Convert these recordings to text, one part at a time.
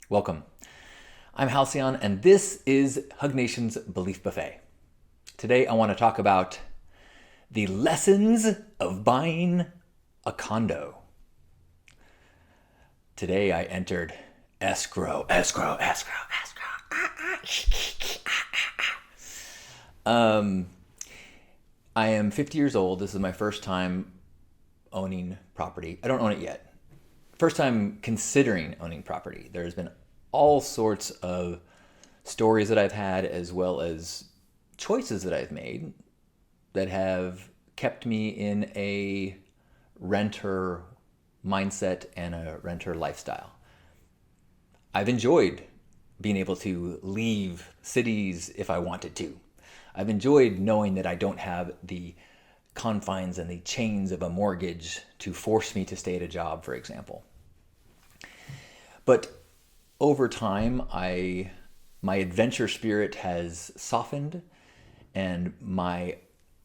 Welcome. I'm Halcyon, and this is Hug Nation's Belief Buffet. Today, I want to talk about the lessons of buying a condo. Today, I entered escrow. I am 50 years old. This is my first time owning property. I don't own it yet. First time considering owning property. There's been all sorts of stories that I've had, as well as choices that I've made that have kept me in a renter mindset and a renter lifestyle. I've enjoyed being able to leave cities if I wanted to. I've enjoyed knowing that I don't have the confines and the chains of a mortgage to force me to stay at a job, for example. But over time, my adventure spirit has softened, and my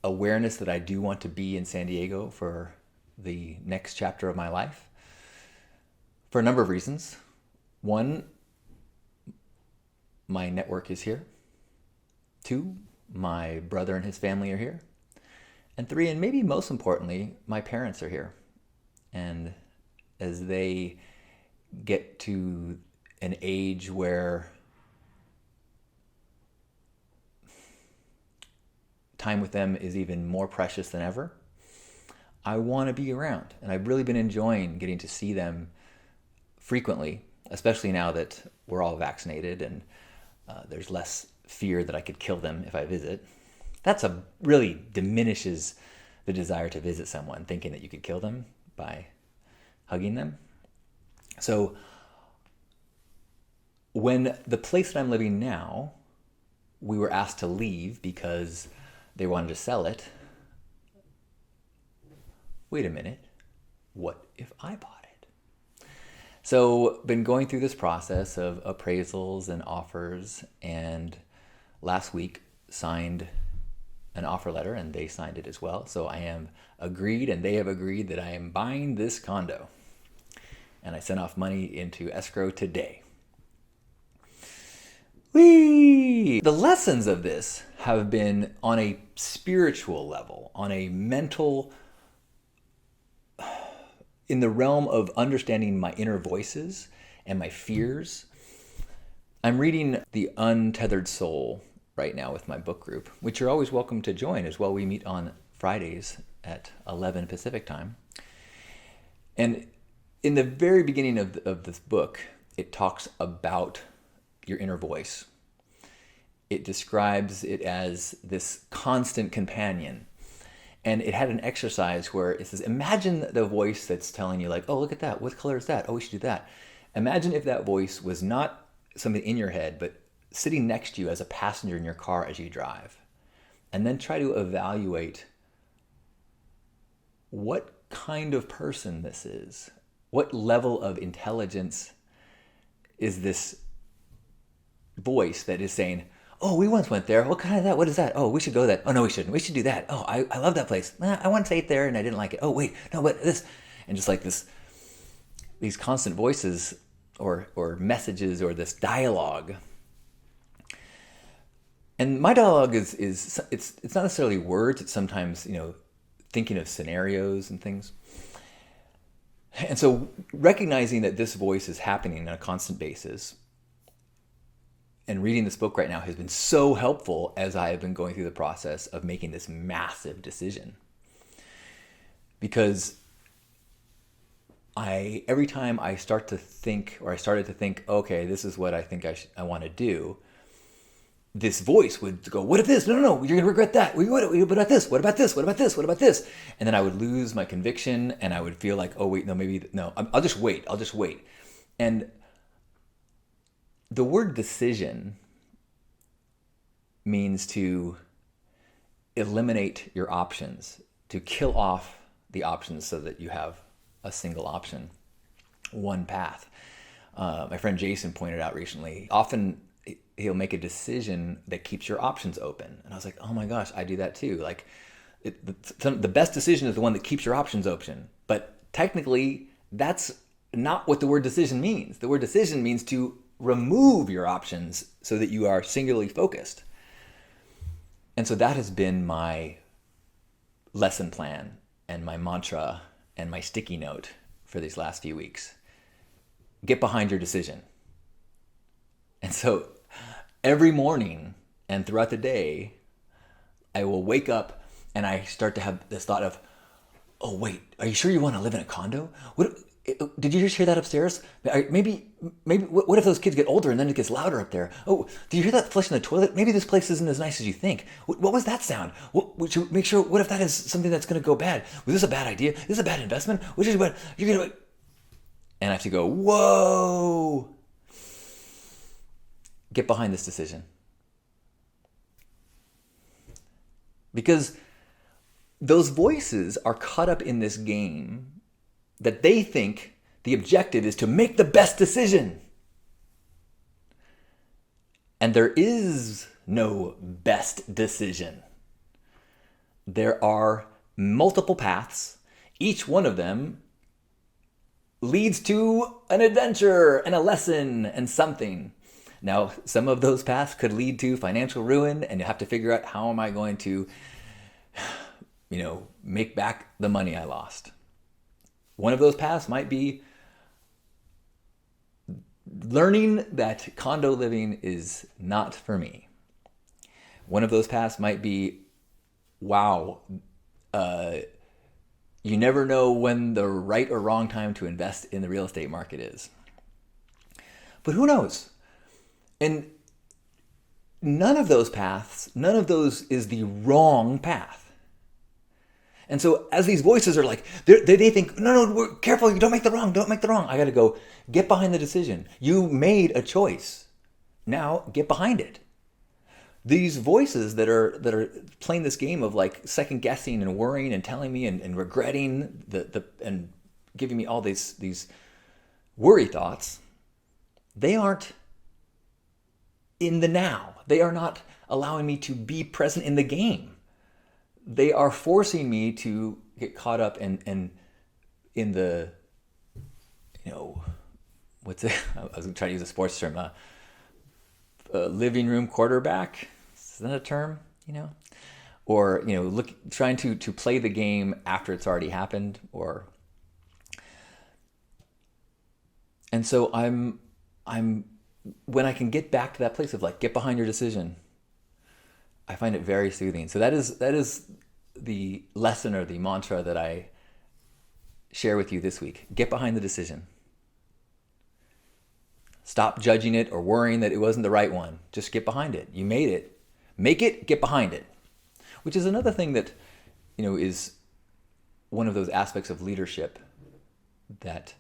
awareness that I do want to be in San Diego for the next chapter of my life, for a number of reasons. One, my network is here. Two, my brother and his family are here. And three, and maybe most importantly, my parents are here. And as they get to an age where time with them is even more precious than ever, I want to be around. And I've really been enjoying getting to see them frequently, especially now that we're all vaccinated and there's less fear that I could kill them if I visit. That's really diminishes the desire to visit someone, thinking that you could kill them by hugging them. So when the place that I'm living now, we were asked to leave because they wanted to sell it. Wait a minute, what if I bought it? So been going through this process of appraisals and offers, and last week signed an offer letter, and they signed it as well. So I am agreed, and they have agreed that I am buying this condo. And I sent off money into escrow today. Whee! The lessons of this have been on a spiritual level, on a mental, in the realm of understanding my inner voices and my fears. I'm reading The Untethered Soul right now with my book group, which you're always welcome to join as well. We meet on Fridays at 11 Pacific time. And in the very beginning of this book, it talks about your inner voice. It describes it as this constant companion. And it had an exercise where it says, imagine the voice that's telling you like, oh, look at that. What color is that? Oh, we should do that. Imagine if that voice was not something in your head, but sitting next to you as a passenger in your car as you drive. And then try to evaluate what kind of person this is. What level of intelligence is this voice that is saying, oh, we once went there. What kind of that? What is that? Oh, we should go that. Oh, no, we shouldn't. We should do that. Oh, I love that place. I once ate there and I didn't like it. Oh, wait, no, but this. And just like this, these constant voices or messages or this dialogue. And my dialogue is it's not necessarily words. It's sometimes, thinking of scenarios and things. And so recognizing that this voice is happening on a constant basis and reading this book right now has been so helpful as I have been going through the process of making this massive decision. Because every time I started to think, okay, this is what I think I want to do, this voice would go, what if this? No, you're going to regret that. What about this? What about this? What about this? What about this? And then I would lose my conviction and I would feel like, oh, wait, no, I'll just wait. And the word decision means to eliminate your options, to kill off the options so that you have a single option, one path. My friend Jason pointed out recently, often he'll make a decision that keeps your options open. And I was like, oh my gosh, I do that too. Like the best decision is the one that keeps your options open. But technically, that's not what the word decision means. The word decision means to remove your options so that you are singularly focused. And so that has been my lesson plan and my mantra and my sticky note for these last few weeks. Get behind your decision. And so every morning and throughout the day, I will wake up and I start to have this thought of, oh, wait, are you sure you want to live in a condo? What, did you just hear that upstairs? Maybe, what if those kids get older and then it gets louder up there? Oh, did you hear that flush in the toilet? Maybe this place isn't as nice as you think. What was that sound? We should make sure, what if that is something that's going to go bad? Was this a bad idea? Is this a bad investment? Which is what you're going to... And I have to go, whoa, get behind this decision. Because those voices are caught up in this game that they think the objective is to make the best decision. And there is no best decision. There are multiple paths. Each one of them leads to an adventure and a lesson and something. Now, some of those paths could lead to financial ruin, and you have to figure out, how am I going to, make back the money I lost? One of those paths might be learning that condo living is not for me. One of those paths might be, wow, you never know when the right or wrong time to invest in the real estate market is. But who knows? And none of those is the wrong path. And so as these voices are like, they think, no, careful, don't make the wrong. I got to go, get behind the decision. You made a choice. Now get behind it. These voices that are playing this game of like second guessing and worrying and telling me and regretting and giving me all these worry thoughts, they aren't in the now. They are not allowing me to be present in the game. They are forcing me to get caught up in the, what's it? I was trying to use a sports term, living room quarterback. Is that a term? Or trying to play the game after it's already happened, and so I'm when I can get back to that place of like, get behind your decision, I find it very soothing. So that is the lesson or the mantra that I share with you this week. Get behind the decision. Stop judging it or worrying that it wasn't the right one. Just get behind it. You made it. Make it, get behind it. Which is another thing that, is one of those aspects of leadership that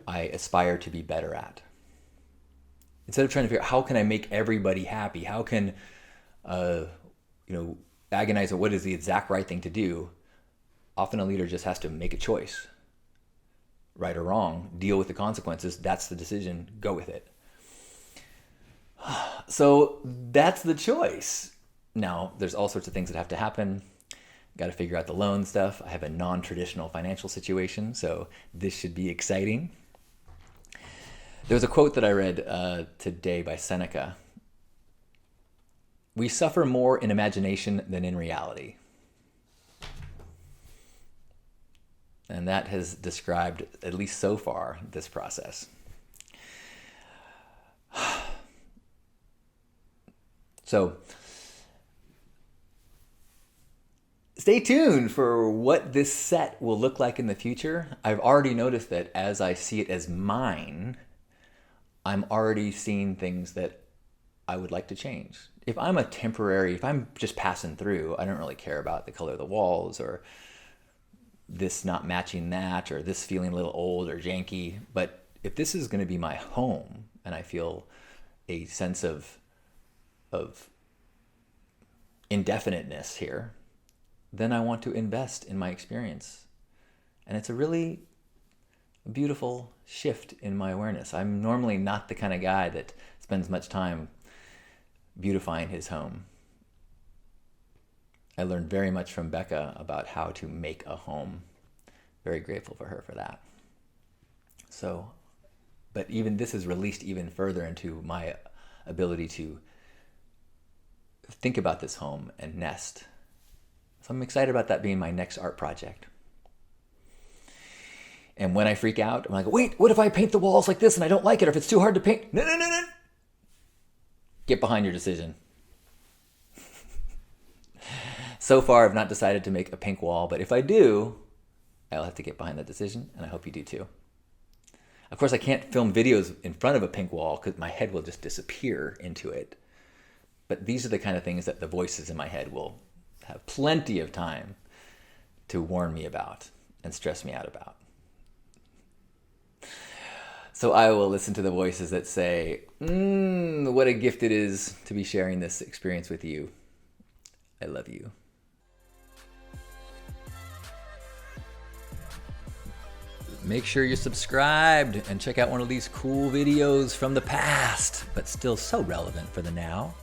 I aspire to be better at. Instead of trying to figure out, how can I make everybody happy? How can, agonize on what is the exact right thing to do? Often a leader just has to make a choice. Right or wrong, deal with the consequences. That's the decision. Go with it. So that's the choice. Now, there's all sorts of things that have to happen. Got to figure out the loan stuff. I have a non-traditional financial situation, so this should be exciting. There was a quote that I read today by Seneca. We suffer more in imagination than in reality. And that has described, at least so far, this process. So, stay tuned for what this set will look like in the future. I've already noticed that as I see it as mine, I'm already seeing things that I would like to change. If I'm just passing through, I don't really care about the color of the walls or this not matching that or this feeling a little old or janky. But if this is going to be my home and I feel a sense of indefiniteness here, then I want to invest in my experience. And it's a really beautiful shift in my awareness. I'm normally not the kind of guy that spends much time beautifying his home. I learned very much from Becca about how to make a home. Very grateful for her for that. So But even this is released even further into my ability to think about this home and nest. So I'm excited about that being my next art project. And when I freak out, I'm like, wait, what if I paint the walls like this and I don't like it, or if it's too hard to paint? No. Get behind your decision. So far, I've not decided to make a pink wall, but if I do, I'll have to get behind that decision, and I hope you do too. Of course, I can't film videos in front of a pink wall because my head will just disappear into it. But these are the kind of things that the voices in my head will have plenty of time to warn me about and stress me out about. So I will listen to the voices that say, what a gift it is to be sharing this experience with you. I love you. Make sure you're subscribed and check out one of these cool videos from the past, but still so relevant for the now.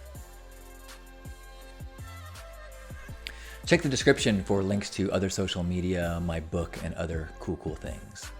Check the description for links to other social media, my book, and other cool things.